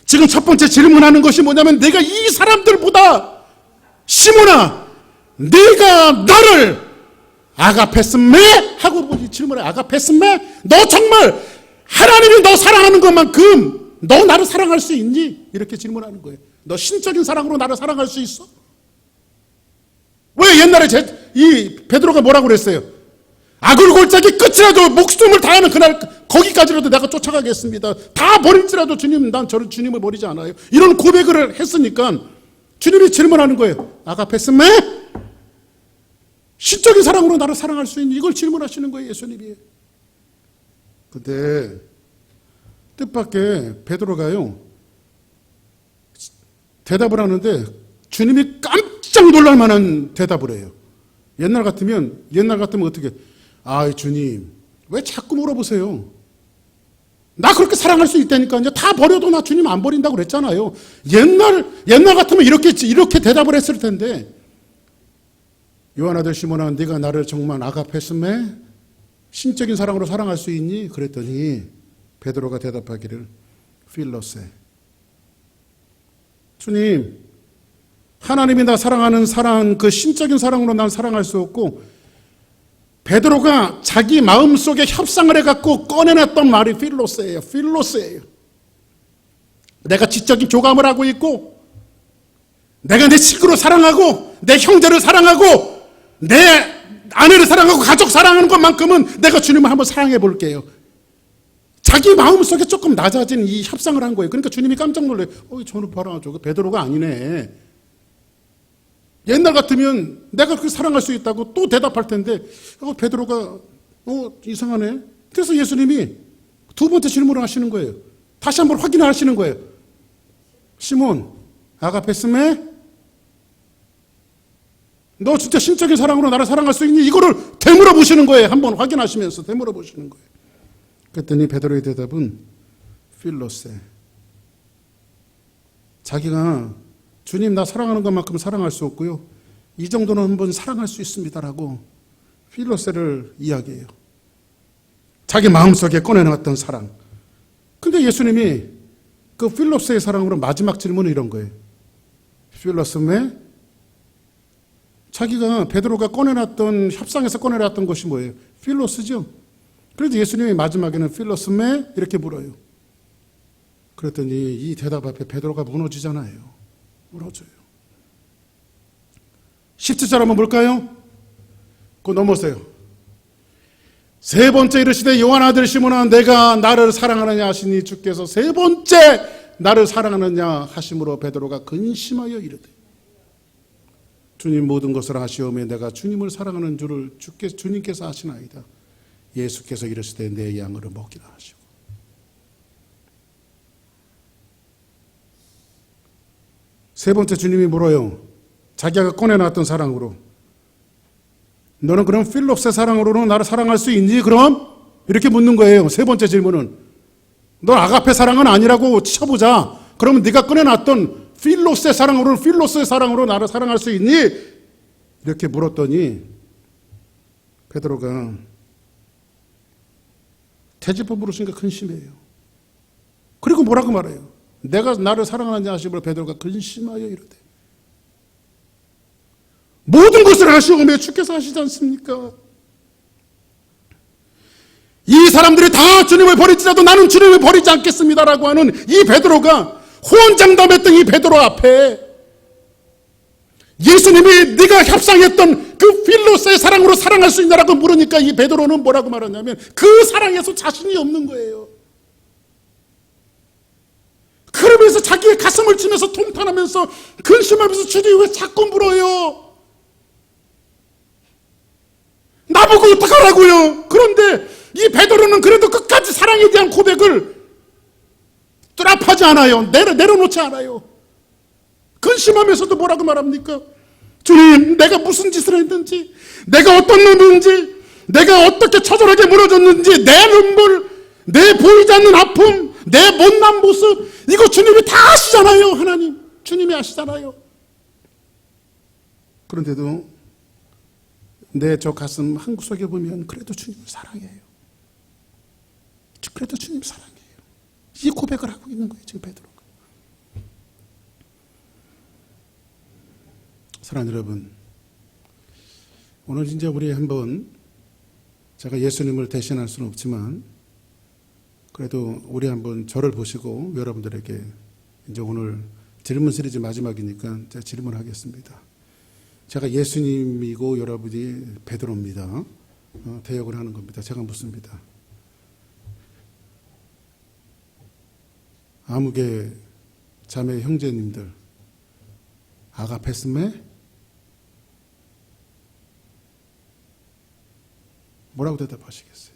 지금 첫 번째 질문하는 것이 뭐냐면, 내가 이 사람들보다 시몬아, 내가 나를 아가페스메? 하고 질문해. 아가페스메? 너 정말 하나님이 너 사랑하는 것만큼 너 나를 사랑할 수 있니? 이렇게 질문하는 거예요. 너 신적인 사랑으로 나를 사랑할 수 있어? 왜 옛날에 이 베드로가 뭐라고 그랬어요? 악을 골짜기 끝이라도 목숨을 다하는 그날 거기까지라도 내가 쫓아가겠습니다. 다 버릴지라도 주님, 난 저를 주님을 버리지 않아요. 이런 고백을 했으니까 주님이 질문하는 거예요. 아가페스메? 신적인 사랑으로 나를 사랑할 수 있니? 이걸 질문하시는 거예요, 예수님이. 근데 뜻밖의 베드로가요, 대답을 하는데 주님이 깜짝 놀랄 만한 대답을 해요. 옛날 같으면 어떻게, 아, 주님 왜 자꾸 물어보세요? 나 그렇게 사랑할 수 있다니까요. 다 버려도 나 주님 안 버린다고 그랬잖아요. 옛날 같으면 이렇게 대답을 했을 텐데, 요한 아들 시몬아, 네가 나를 정말 아가페스메? 신적인 사랑으로 사랑할 수 있니? 그랬더니 베드로가 대답하기를 필로세. 주님, 하나님이 나 사랑하는 사랑, 그 신적인 사랑으로 난 사랑할 수 없고, 베드로가 자기 마음속에 협상을 해갖고 꺼내놨던 말이 필로세예요. 내가 지적인 교감을 하고 있고, 내가 내 친구를 사랑하고, 내 형제를 사랑하고, 내 아내를 사랑하고, 가족 사랑하는 것만큼은 내가 주님을 한번 사랑해 볼게요. 자기 마음속에 조금 낮아진 이 협상을 한 거예요. 그러니까 주님이 깜짝 놀래요. 저는 봐라, 저거 베드로가 아니네. 옛날 같으면 내가 그렇게 사랑할 수 있다고 또 대답할 텐데, 베드로가 이상하네. 그래서 예수님이 2번째 질문을 하시는 거예요. 다시 한번 확인하시는 거예요. 시몬, 아가페스메? 너 진짜 신적인 사랑으로 나를 사랑할 수 있니? 이거를 되물어 보시는 거예요. 한번 확인하시면서 되물어 보시는 거예요. 그랬더니 베드로의 대답은 필로세. 자기가 주님 나 사랑하는 것만큼 사랑할 수 없고요. 이 정도는 한번 사랑할 수 있습니다라고 필로세를 이야기해요. 자기 마음속에 꺼내놨던 사랑. 근데 예수님이 그 필로세의 사랑으로 마지막 질문은 이런 거예요. 필로스메, 자기가 베드로가 꺼내놨던 협상에서 꺼내놨던 것이 뭐예요? 필로스죠. 그래도 예수님이 마지막에는 필로스메 이렇게 물어요. 그랬더니 이 대답 앞에 베드로가 무너지잖아요. 무너져요. 17절 한번 볼까요? 그거 넘으세요. 세 번째 이르시되 요한 아들 시몬아 내가 나를 사랑하느냐 하시니 주께서 세 번째 나를 사랑하느냐 하심으로 베드로가 근심하여 이르되 주님 모든 것을 아시오매 내가 주님을 사랑하는 줄을 주님께서 아시나이다. 예수께서 이르시되 내 양을 먹이라 하시고. 세 번째 주님이 물어요. 자기가 꺼내놨던 사랑으로 너는 그럼 필롭스의 사랑으로는 나를 사랑할 수 있니? 그럼? 이렇게 묻는 거예요. 세 번째 질문은 넌 아가페 사랑은 아니라고 쳐보자. 그러면 네가 꺼내놨던 필로스의 사랑으로는 필로스의 사랑으로 나를 사랑할 수 있니? 이렇게 물었더니 베드로가 태지법 물으시니까 근심해요. 그리고 뭐라고 말해요? 내가 나를 사랑하느냐 하시므로 베드로가 근심하여 이르되 모든 것을 아시오매 주께서 아시지 않습니까? 이 사람들이 다 주님을 버릴지라도 나는 주님을 버리지 않겠습니다라고 하는 이 베드로가 호언장담했던 이 베드로 앞에 예수님이 네가 협상했던 그 필로스의 사랑으로 사랑할 수 있냐라고 물으니까 이 베드로는 뭐라고 말하냐면 그 사랑에서 자신이 없는 거예요. 그러면서 자기의 가슴을 치면서 통탄하면서 근심하면서 주님 왜 자꾸 물어요? 나보고 어떡하라고요? 그런데 이 베드로는 그래도 끝까지 사랑에 대한 고백을 뚜렷하지 않아요. 내려놓지 않아요. 근심하면서도 뭐라고 말합니까? 주님, 내가 무슨 짓을 했는지, 내가 어떤 놈인지, 내가 어떻게 처절하게 무너졌는지, 내 눈물, 내 보이지 않는 아픔, 내 못난 모습, 이거 주님이 다 아시잖아요. 하나님, 주님이 아시잖아요. 그런데도 내 저 가슴 한구석에 보면 그래도 주님을 사랑해요. 그래도 주님 사랑해요. 이 고백을 하고 있는 거예요. 지금 베드로가. 사랑하는 여러분, 오늘 이제 우리 한번 제가 예수님을 대신할 수는 없지만 그래도 우리 한번 저를 보시고 여러분들에게 이제 오늘 질문 시리즈 마지막이니까 제가 질문하겠습니다. 제가 예수님이고 여러분이 베드로입니다. 대역을 하는 겁니다. 제가 묻습니다. 아무개 자매 형제님들 아가페스메? 뭐라고 대답하시겠어요?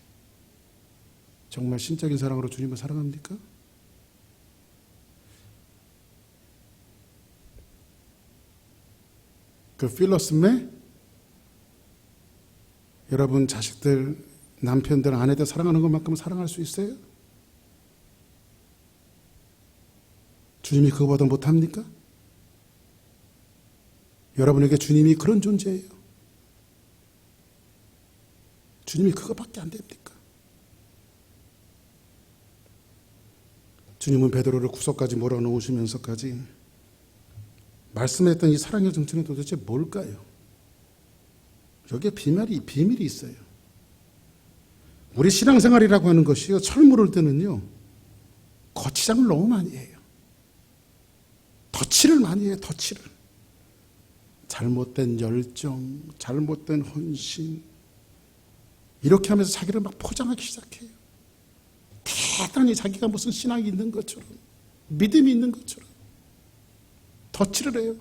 정말 신적인 사랑으로 주님을 사랑합니까? 그 필로스메? 여러분 자식들, 남편들, 아내들 사랑하는 것만큼 사랑할 수 있어요? 주님이 그거보다 못합니까? 여러분에게 주님이 그런 존재예요. 주님이 그거밖에 안 됩니까? 주님은 베드로를 구석까지 몰아놓으시면서까지 말씀했던 이 사랑의 정체는 도대체 뭘까요? 여기에 비밀이 있어요. 우리 신앙생활이라고 하는 것이요, 철물을 때는요 거치장을 너무 많이 해요. 덧칠을 많이 해요. 덧칠을. 잘못된 열정, 잘못된 헌신, 이렇게 하면서 자기를 막 포장하기 시작해요. 대단히 자기가 무슨 신앙이 있는 것처럼, 믿음이 있는 것처럼 덧칠을 해요.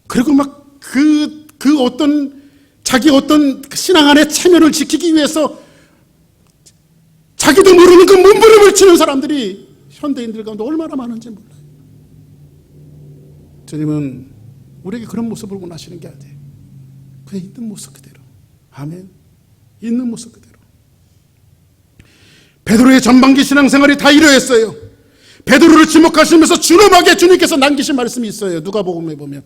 그리고 막 그 어떤 자기 어떤 신앙 안의 체면을 지키기 위해서 자기도 모르는 그 몸부림을 치는 사람들이 현대인들 가운데 얼마나 많은지 몰라요. 주님은 우리에게 그런 모습을 원하시는 게 아니에요. 그냥 있는 모습 그대로. 아멘. 있는 모습 그대로. 베드로의 전반기 신앙생활이 다 이러했어요. 베드로를 지목하시면서 준엄하게 주님께서 남기신 말씀이 있어요. 누가복음에 보면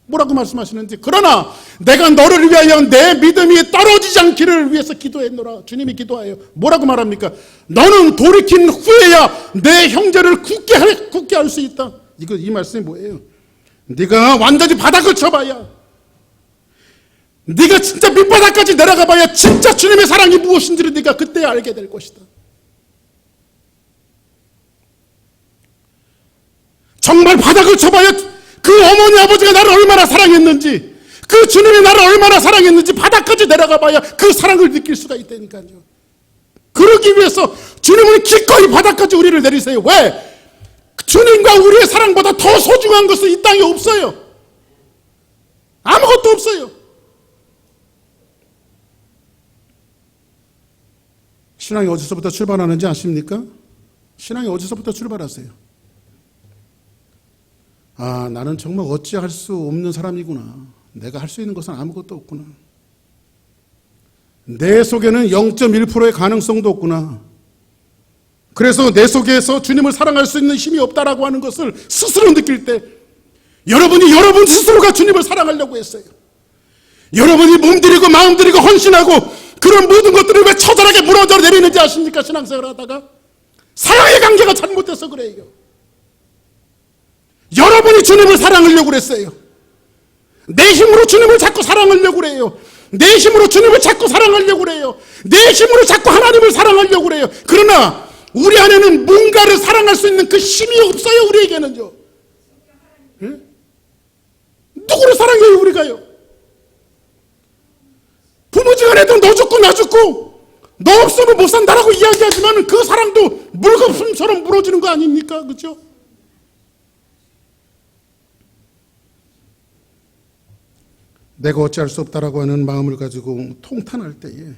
뭐라고 말씀하시는지, 그러나 내가 너를 위하여 내 믿음이 떨어지지 않기를 위해서 기도했노라. 주님이 기도하여 뭐라고 말합니까? 너는 돌이킨 후에야 내 형제를 굳게 할 수 있다. 이 말씀이 뭐예요? 네가 완전히 바닥을 쳐봐야, 네가 진짜 밑바닥까지 내려가 봐야 진짜 주님의 사랑이 무엇인지를 네가 그때 알게 될 것이다. 정말 바닥을 쳐봐야 그 어머니 아버지가 나를 얼마나 사랑했는지, 그 주님이 나를 얼마나 사랑했는지 바닥까지 내려가 봐야 그 사랑을 느낄 수가 있다니까요. 그러기 위해서 주님은 기꺼이 바닥까지 우리를 내리세요. 왜? 주님과 우리의 사랑보다 더 소중한 것은 이 땅에 없어요. 아무것도 없어요. 신앙이 어디서부터 출발하는지 아십니까? 신앙이 어디서부터 출발하세요? 아, 나는 정말 어찌할 수 없는 사람이구나. 내가 할 수 있는 것은 아무것도 없구나. 내 속에는 0.1%의 가능성도 없구나. 그래서 내 속에서 주님을 사랑할 수 있는 힘이 없다라고 하는 것을 스스로 느낄 때, 여러분이 여러분 스스로가 주님을 사랑하려고 했어요. 여러분이 몸들이고 마음들이고 헌신하고 그런 모든 것들을 왜 처절하게 무너져 내리는지 아십니까? 신앙생활 하다가 사랑의 관계가 잘못돼서 그래요. 여러분이 주님을 사랑하려고 그랬어요. 내 힘으로 주님을 자꾸 사랑하려고 그래요. 내 힘으로 주님을 자꾸 사랑하려고 그래요. 내 힘으로 자꾸 하나님을 사랑하려고 그래요. 그러나 우리 안에는 뭔가를 사랑할 수 있는 그 힘이 없어요. 우리에게는요. 예? 누구를 사랑해요 우리가요? 부부지간에도 너 죽고 나 죽고 너 없으면 못 산다라고 이야기하지만 그 사랑도 물거품처럼 무너지는 거 아닙니까? 그렇죠? 내가 어찌할 수 없다라고 하는 마음을 가지고 통탄할 때에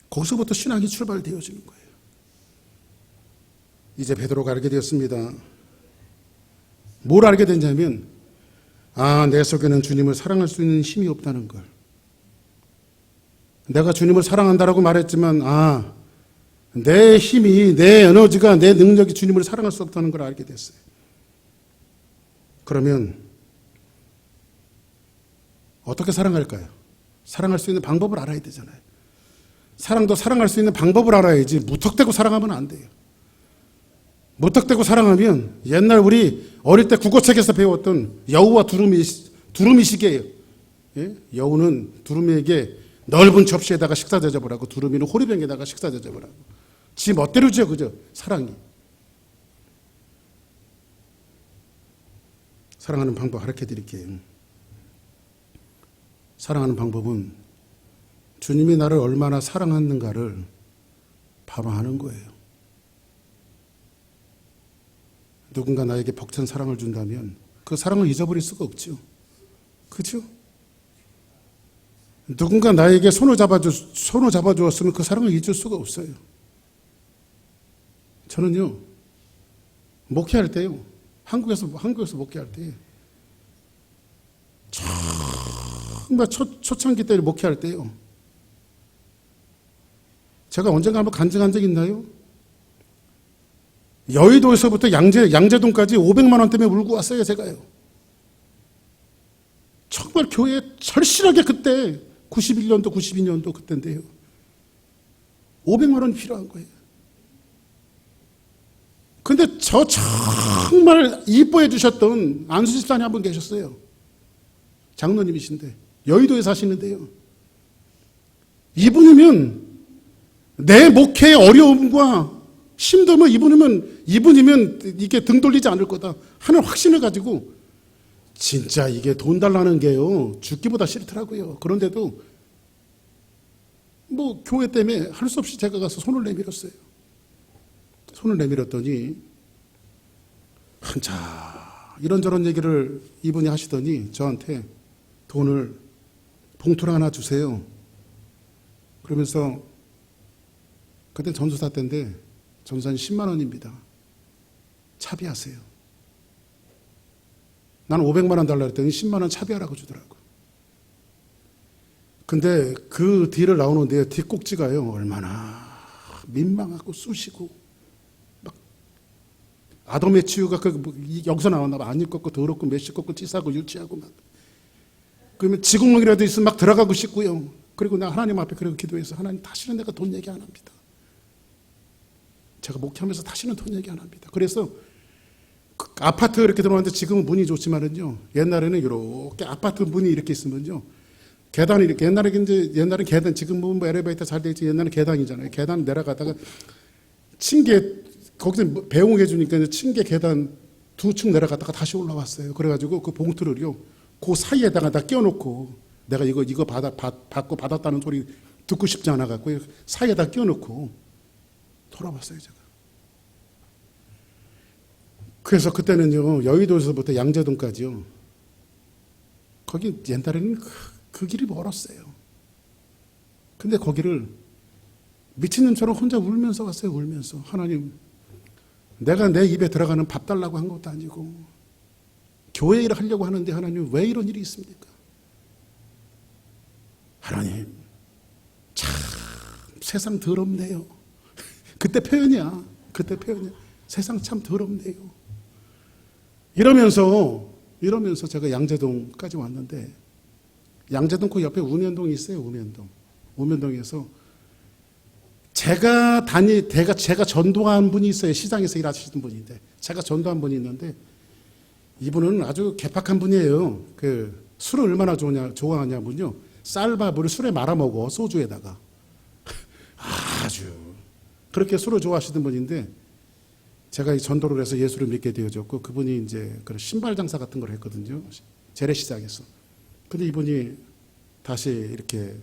거기서부터 신앙이 출발되어지는 거예요. 이제 베드로가 알게 되었습니다. 뭘 알게 됐냐면, 아, 내 속에는 주님을 사랑할 수 있는 힘이 없다는 걸. 내가 주님을 사랑한다라고 말했지만, 아, 내 힘이, 내 에너지가, 내 능력이 주님을 사랑할 수 없다는 걸 알게 됐어요. 그러면 어떻게 사랑할까요? 사랑할 수 있는 방법을 알아야 되잖아요. 사랑도 사랑할 수 있는 방법을 알아야지 무턱대고 사랑하면 안 돼요. 무턱대고 사랑하면 옛날 우리 어릴 때 국어책에서 배웠던 여우와 두루미식이에요. 예? 여우는 두루미에게 넓은 접시에다가 식사 대접을 하고 두루미는 호리병에다가 식사 대접을 하고 지 멋대로죠. 그죠? 사랑이. 사랑하는 방법 가르쳐 드릴게요. 사랑하는 방법은 주님이 나를 얼마나 사랑하는가를 바로하는 거예요. 누군가 나에게 벅찬 사랑을 준다면 그 사랑을 잊어버릴 수가 없죠. 그렇죠? 누군가 나에게 손을 잡아주었으면 그 사랑을 잊을 수가 없어요. 저는요, 목회할 때요, 한국에서 목회할 때 정말 초창기 때 목회할 때요, 제가 언젠가 한번 간증한 적 있나요? 여의도에서부터 양재동까지 500만 원 때문에 울고 왔어요, 제가요. 정말 교회에 절실하게 그때 91년도, 92년도 그때인데요. 500만 원이 필요한 거예요. 근데 저 정말 이뻐해 주셨던 안수 집사님 한 분 계셨어요. 장로님이신데 여의도에 사시는데요. 이분이면 내 목회의 어려움과 힘듦을 이분이면 이게 등 돌리지 않을 거다 하는 확신을 가지고, 진짜 이게 돈 달라는 게요 죽기보다 싫더라고요. 그런데도 뭐 교회 때문에 할 수 없이 제가 가서 손을 내밀었어요. 손을 내밀었더니 한참 이런저런 얘기를 이분이 하시더니 저한테 돈을 봉투를 하나 주세요. 그러면서 그때 전도사 때인데 전도사님 10만 원입니다. 차비하세요. 나는 500만 원 달라 했더니 10만 원 차비하라고 주더라고. 근데 그 뒤를 나오는데요, 뒷꼭지가요 얼마나 민망하고 쑤시고 막 아dom의 치유가 여기서 나왔나 봐. 안 입고 더럽고 매 씻고 찌싸고 유치하고 막. 그러면 지구멍이라도 있으면 막 들어가고 싶고요. 그리고 나 하나님 앞에 그리고 기도해서 하나님 다시는 내가 돈 얘기 안 합니다. 제가 목회하면서 다시는 돈 얘기 안 합니다. 그래서 그 아파트 이렇게 들어왔는데 지금은 문이 좋지만은요. 옛날에는 이렇게 아파트 문이 이렇게 있으면요. 계단이 이렇게 옛날에 계단 지금은 뭐 엘리베이터 잘 돼 있지 옛날에 계단이잖아요. 계단 내려가다가 층계 거기서 배웅해 주니까 층계 계단 2층 내려갔다가 다시 올라왔어요. 그래가지고 그 봉투를요. 그 사이에다가 다 끼워놓고 내가 이거 받고 받았다는 소리 듣고 싶지 않아 갖고 사이에다 끼워놓고 돌아왔어요 제가. 그래서 그때는요 여의도에서부터 양재동까지요. 거기 옛날에는 그 길이 멀었어요. 근데 거기를 미친놈처럼 혼자 울면서 갔어요. 울면서 하나님 내가 내 입에 들어가는 밥 달라고 한 것도 아니고 교회 일을 하려고 하는데 하나님 왜 이런 일이 있습니까? 하나님 참 세상 더럽네요. 그때 표현이야. 세상 참 더럽네요. 이러면서 제가 양재동까지 왔는데 양재동 그 옆에 우면동이 있어요. 우면동에서 제가 전도한 분이 있어요. 시장에서 일하시던 분인데 제가 전도한 분이 있는데 이분은 아주 개팍한 분이에요. 그 술을 얼마나 좋아하냐면요. 쌀밥을 술에 말아 먹어 소주에다가 아주 그렇게 술을 좋아하시던 분인데 제가 전도를 해서 예수를 믿게 되어졌고 그분이 이제 그런 신발 장사 같은 걸 했거든요. 재래시장에서. 근데 이분이 다시 이렇게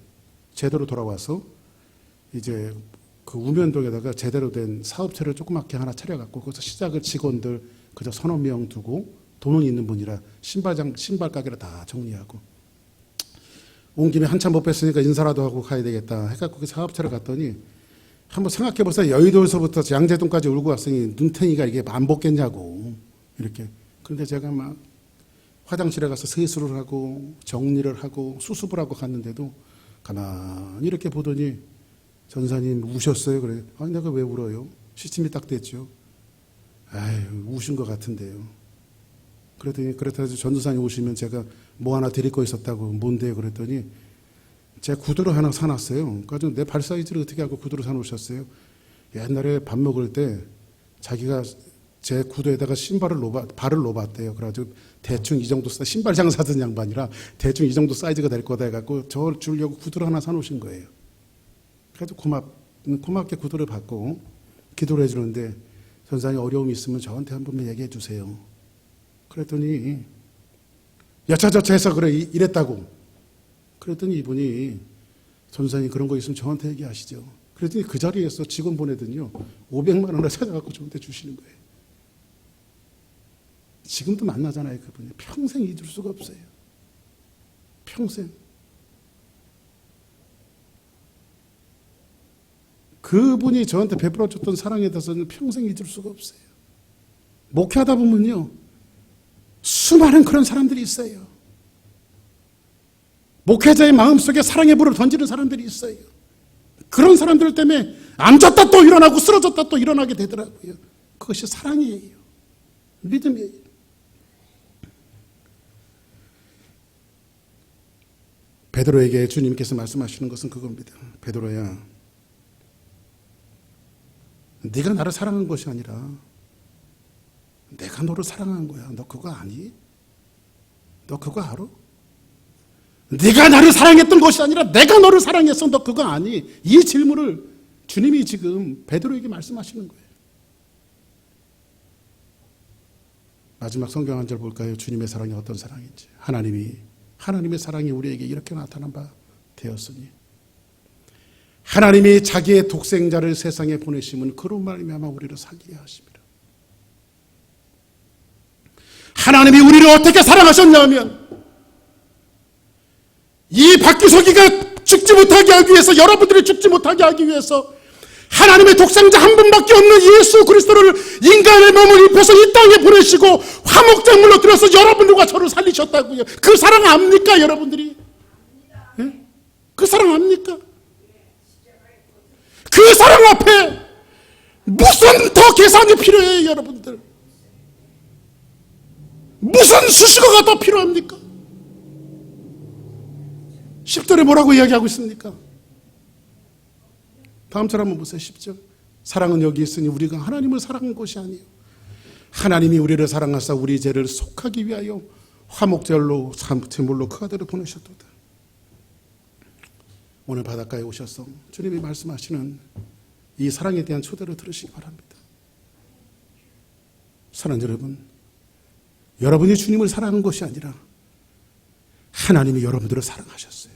제대로 돌아와서 이제 그 우면동에다가 제대로 된 사업체를 조그맣게 하나 차려갖고 거기서 시작을 직원들 그저 서너 명 두고 돈은 있는 분이라 신발 가게를 다 정리하고 온 김에 한참 못 뵀으니까 인사라도 하고 가야 되겠다 해갖고 그 사업체를 갔더니 한번 생각해보세요. 여의도에서부터 양재동까지 울고 왔으니 눈탱이가 이게 안 벗겠냐고 이렇게. 그런데 제가 막 화장실에 가서 세수를 하고 정리를 하고 수습을 하고 갔는데도 가만히 이렇게 보더니 전사님 우셨어요? 그래. 아니 내가 왜 울어요? 시침이 딱 됐죠. 아유 우신 것 같은데요. 그랬더니 그렇다고 전도사님 오시면 제가 뭐 하나 드릴 거 있었다고 뭔데요? 그랬더니 제가 구두를 하나 사놨어요. 그래서 내 발 사이즈를 어떻게 하고 구두를 사놓으셨어요? 옛날에 밥 먹을 때 자기가 제 구두에다가 발을 놓았대요. 그래가지고 대충 이 정도 신발 장사하던 양반이라 대충 이 정도 사이즈가 될 거다 해갖고 저를 주려고 구두를 하나 사놓으신 거예요. 그래도 고맙게 구두를 받고 기도를 해주는데 전사님 어려움이 있으면 저한테 한 번만 얘기해 주세요. 그랬더니 여차저차 해서 그래 이랬다고. 그랬더니 이분이 전사님 그런 거 있으면 저한테 얘기하시죠. 그랬더니 그 자리에서 직원 보내더니요 500만 원을 찾아갖고 저한테 주시는 거예요. 지금도 만나잖아요. 그분이. 평생 잊을 수가 없어요. 평생. 그분이 저한테 베풀어줬던 사랑에 대해서는 평생 잊을 수가 없어요. 목회하다 보면요 수많은 그런 사람들이 있어요. 목회자의 마음속에 사랑의 불을 던지는 사람들이 있어요. 그런 사람들 때문에 앉았다 또 일어나고 쓰러졌다 또 일어나게 되더라고요. 그것이 사랑이에요. 믿음이에요. 베드로에게 주님께서 말씀하시는 것은 그겁니다. 베드로야, 네가 나를 사랑한 것이 아니라 내가 너를 사랑한 거야. 너 그거 아니? 너 그거 알아? 네가 나를 사랑했던 것이 아니라 내가 너를 사랑했어. 너 그거 아니? 이 질문을 주님이 지금 베드로에게 말씀하시는 거예요. 마지막 성경 한 절 볼까요? 주님의 사랑이 어떤 사랑인지. 하나님의 사랑이 우리에게 이렇게 나타난 바 되었으니 하나님이 자기의 독생자를 세상에 보내심은 그로 말미암아 우리를 살게 하심이라. 하나님이 우리를 어떻게 사랑하셨냐면 이 박기석이가 죽지 못하게 하기 위해서, 여러분들이 죽지 못하게 하기 위해서 하나님의 독생자 한 분밖에 없는 예수 그리스도를 인간의 몸을 입혀서 이 땅에 보내시고 화목제물로 들여서 여러분들과 저를 살리셨다고요. 그 사랑 압니까 여러분들이? 네? 그 사랑 압니까? 그 사랑 앞에 무슨 더 계산이 필요해요 여러분들? 무슨 수식어가 더 필요합니까? 10절에 뭐라고 이야기하고 있습니까? 다음 절 한번 보세요. 10절. 사랑은 여기 있으니 우리가 하나님을 사랑한 것이 아니요 하나님이 우리를 사랑하사 우리 죄를 속하기 위하여 화목제물로 제물로 그 아들을 보내셨도다. 오늘 바닷가에 오셔서 주님이 말씀하시는 이 사랑에 대한 초대를 들으시기 바랍니다. 사랑하는 여러분, 여러분이 주님을 사랑한 것이 아니라 하나님이 여러분들을 사랑하셨어요.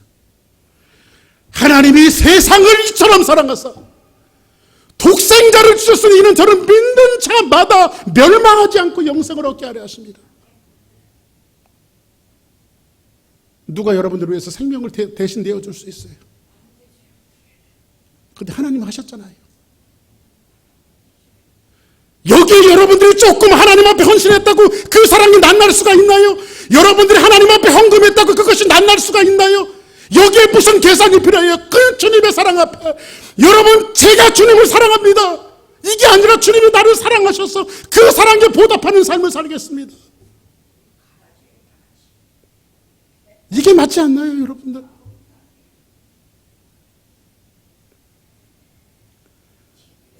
하나님이 세상을 이처럼 사랑하사 독생자를 주셨으니 이는 저를 믿는 자마다 멸망하지 않고 영생을 얻게 하려 하십니다. 누가 여러분들을 위해서 생명을 대신 내어줄 수 있어요? 근데 하나님 하셨잖아요. 여기에 여러분들이 조금 하나님 앞에 헌신했다고 그 사랑이 낱날 수가 있나요? 여러분들이 하나님 앞에 헌금했다고 그것이 낱날 수가 있나요? 여기에 무슨 계산이 필요해요? 그 주님의 사랑 앞에 여러분, 제가 주님을 사랑합니다, 이게 아니라 주님이 나를 사랑하셔서 그 사랑에 보답하는 삶을 살겠습니다. 이게 맞지 않나요, 여러분들?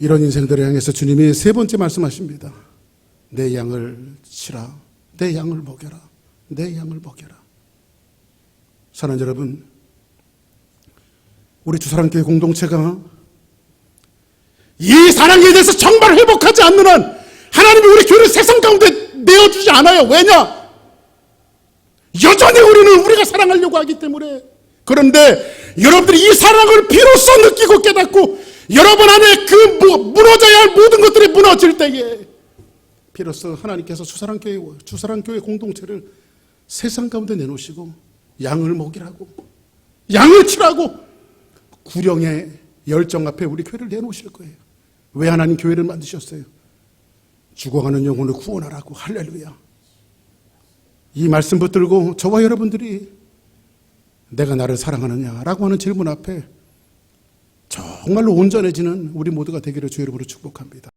이런 인생들을 향해서 주님이 세 번째 말씀하십니다. 내 양을 치라, 내 양을 먹여라, 내 양을 먹여라. 사랑하는 여러분, 우리 주사랑교회 공동체가 이 사랑에 대해서 정말 회복하지 않는 한 하나님이 우리 교회를 세상 가운데 내어주지 않아요. 왜냐? 여전히 우리는 우리가 사랑하려고 하기 때문에. 그런데 여러분들이 이 사랑을 비로소 느끼고 깨닫고 여러분 안에 그 무너져야 할 모든 것들이 무너질 때에 비로소 하나님께서 주사랑교회 공동체를 세상 가운데 내놓으시고 양을 먹이라고, 양을 치라고 구령의 열정 앞에 우리 교회를 내놓으실 거예요. 왜 하나님 교회를 만드셨어요? 죽어가는 영혼을 구원하라고. 할렐루야. 이 말씀 붙들고 저와 여러분들이 내가 나를 사랑하느냐라고 하는 질문 앞에 정말로 온전해지는 우리 모두가 되기를 주의 이름으로 축복합니다.